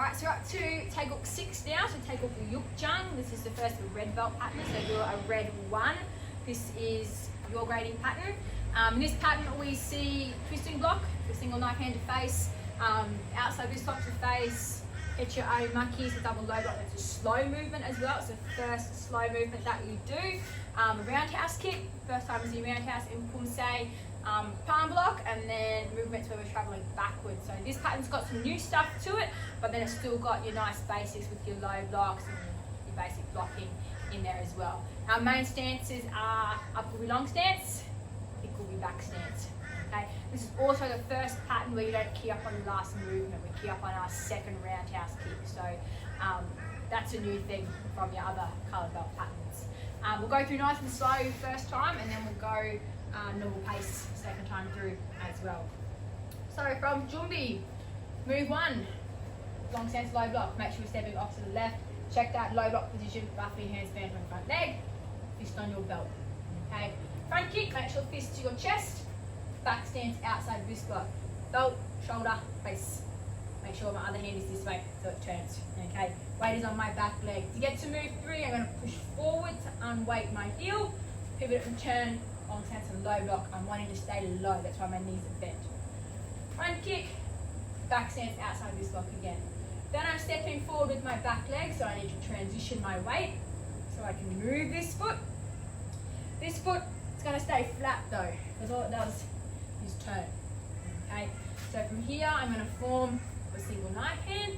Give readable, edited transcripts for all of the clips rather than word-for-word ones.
Alright, so we're up to Taegeuk 6 now, so Taegeuk Yuk Jang. This is the first red belt pattern, so you're a red 1. This is your grading pattern. In this pattern we see twisting block, the single knife hand to face, outside wrist lock to face, Hecho Arimaki, so double low block. That's a slow movement as well. It's the first slow movement that you do. A roundhouse kick, first time we see roundhouse in Pumse, palm block, and then movements where we're traveling backwards. So this pattern's got some new stuff to it, but then it's still got your nice basics with your low blocks and your basic blocking in there as well. Our main stances are up will be long stance, kick will be back stance. Okay, this is also the first pattern where you don't key up on the last movement. We key up on our second roundhouse kick. So that's a new thing from your other coloured belt patterns. We'll go through nice and slow first time, and then we'll go normal pace second time through as well. So from Jumbi, move 1, long stance low block. Make sure we're stepping off to the left. Check that low block position, roughly handstand on front leg, fist on your belt. Okay, front kick, make sure fist to your chest. Back stance outside wrist block. Belt, shoulder, face. Make sure my other hand is this way so it turns. Okay, weight is on my back leg. To get to move 3, I'm going to push forward to unweight my heel, pivot and turn, long stance and low block. I'm wanting to stay low, that's why my knees are bent. Front kick, back stance outside wrist block again. Then I'm stepping forward with my back leg, so I need to transition my weight so I can move this foot. This foot is going to stay flat though, because all it does is turn. Okay, so from here I'm going to form a single knife hand,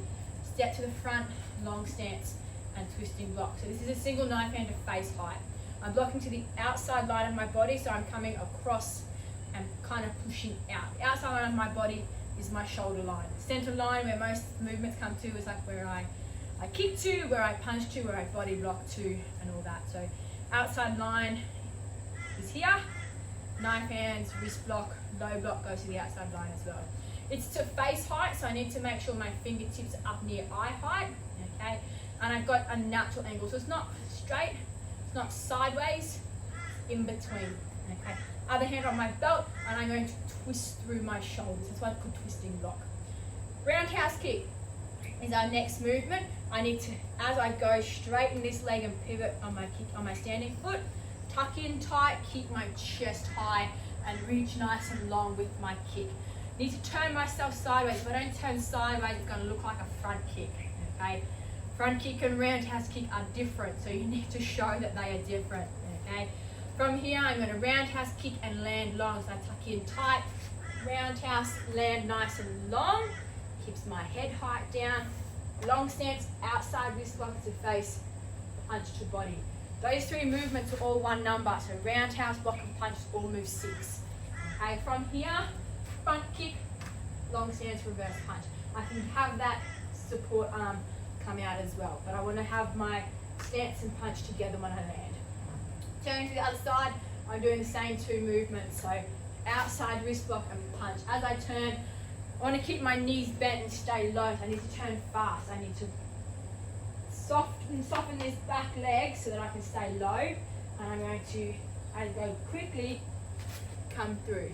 step to the front, long stance and twisting block. So this is a single knife hand to face height. I'm blocking to the outside line of my body, so I'm coming across and kind of pushing out. The outside line of my body is my shoulder line. The center line where most movements come to is like where I kick to, where I punch to, where I body block to, and all that. So outside line is here. Knife hands, wrist block, low block goes to the outside line as well. It's to face height, so I need to make sure my fingertips are up near eye height, okay? And I've got a natural angle, so it's not straight, it's not sideways, in between, okay? Other hand on my belt, and I'm going to twist through my shoulders. That's why I put twisting block. Roundhouse kick is our next movement. I need to, as I go, straighten this leg and pivot on my kick, on my standing foot, tuck in tight, keep my chest high, and reach nice and long with my kick. Need to turn myself sideways. If I don't turn sideways, it's going to look like a front kick, okay? Front kick and roundhouse kick are different, so you need to show that they are different, okay? From here, I'm going to roundhouse kick and land long. So I tuck in tight, roundhouse, land nice and long, keeps my head height down. Long stance, outside wrist block to face, punch to body. Those 3 movements are all one number, so roundhouse, block and punch all move 6. Okay, from here, front kick, long stance, reverse punch. I can have that support arm come out as well, but I want to have my stance and punch together when I land. Turning to the other side, I'm doing the same 2 movements, so outside wrist block and punch. As I turn, I want to keep my knees bent and stay low, so I need to turn fast. I need to soften this back leg so that I can stay low, and I'm going to, as I go quickly, come through.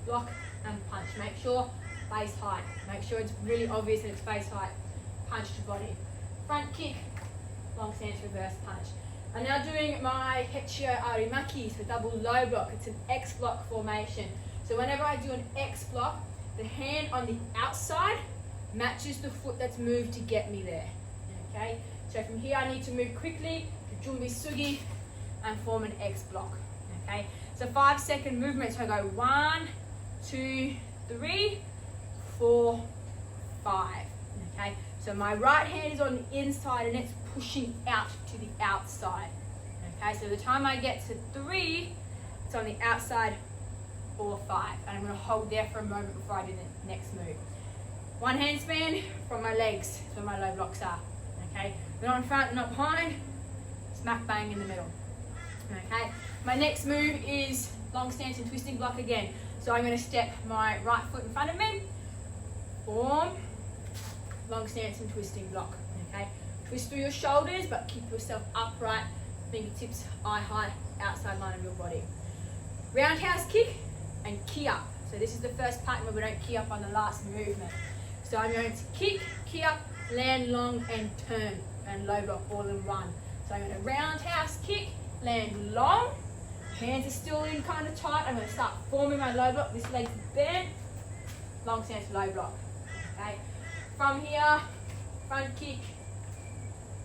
Block and punch. Make sure face height. Make sure it's really obvious that it's face height. Punch to body. Front kick, long stance, reverse punch. I'm now doing my Hecho Arimaki, so double low block. It's an X block formation. So whenever I do an X block, the hand on the outside matches the foot that's moved to get me there. Okay? So from here I need to move quickly to Jumbi Sugi and form an X block. Okay? So 5-second movement. So I go 1, 2, 3, 4, 5. Okay? So my right hand is on the inside and it's pushing out to the outside. Okay? So the time I get to 3, it's on the outside, or 5. And I'm going to hold there for a moment before I do the next move. One hand span from my legs, where my low blocks are. Okay? They're not in front, they're not behind. Smack bang in the middle. Okay? My next move is long stance and twisting block again. So I'm going to step my right foot in front of me, form, long stance and twisting block. Okay? Twist through your shoulders, but keep yourself upright, fingertips eye height, outside line of your body. Roundhouse kick and key up. So this is the first pattern where we don't key up on the last movement. So I'm going to kick, key up, land long and turn, and low block all in one. So I'm going to roundhouse kick, land long, hands are still in kind of tight. I'm going to start forming my low block. This leg's bent, long stance, low block. Okay. From here, front kick,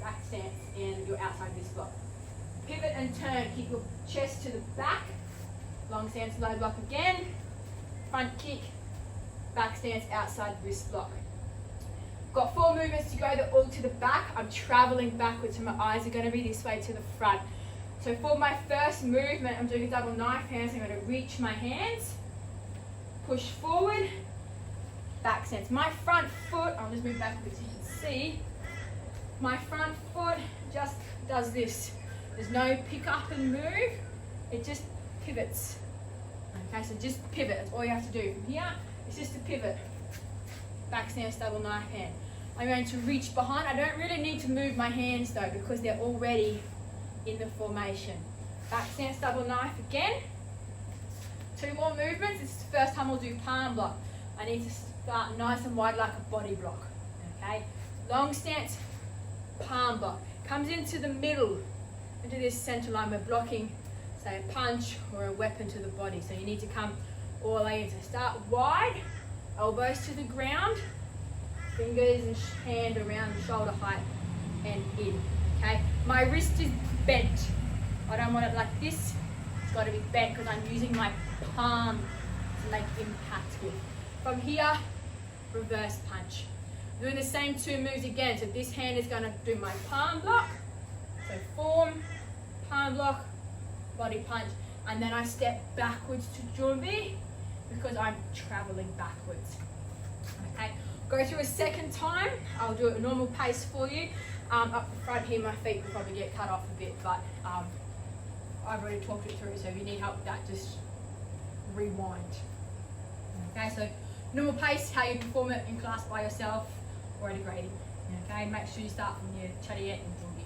back stance, and your outside wrist block. Pivot and turn, keep your chest to the back, long stance, low block again, front kick, back stance, outside wrist block. Got 4 movements to go, they're all to the back. I'm traveling backwards, so my eyes are going to be this way to the front. So for my first movement, I'm doing a double knife hands. I'm going to reach my hands, push forward, back stance. My front foot, I'll just move backwards so you can see, my front foot just does this. There's no pick up and move, it just pivots. Okay, so just pivot, that's all you have to do. From here, it's just a pivot. Back stance, double knife hand. I'm going to reach behind. I don't really need to move my hands though because they're already in the formation. Back stance, double knife again. 2 more movements. This is the first time we'll do palm block. I need to start nice and wide like a body block. Okay, long stance, palm block. Comes into the middle, into this center line. We're blocking, say, a punch or a weapon to the body. So you need to come all the way in. So start wide, elbows to the ground, fingers and hand around shoulder height and in. Okay, my wrist is bent. I don't want it like this. It's got to be bent because I'm using my palm to make impact with. From here, reverse punch. Doing the same 2 moves again. So this hand is going to do my palm block. So form, palm block, body punch. And then I step backwards to jumbi because I'm traveling backwards. Okay, go through a second time. I'll do it a normal pace for you. Up the front here, my feet will probably get cut off a bit, but I've already talked it through, so if you need help with that, just rewind. Okay, so normal pace, how you perform it in class by yourself or at a grading. Okay, make sure you start from your chariot and jumbi.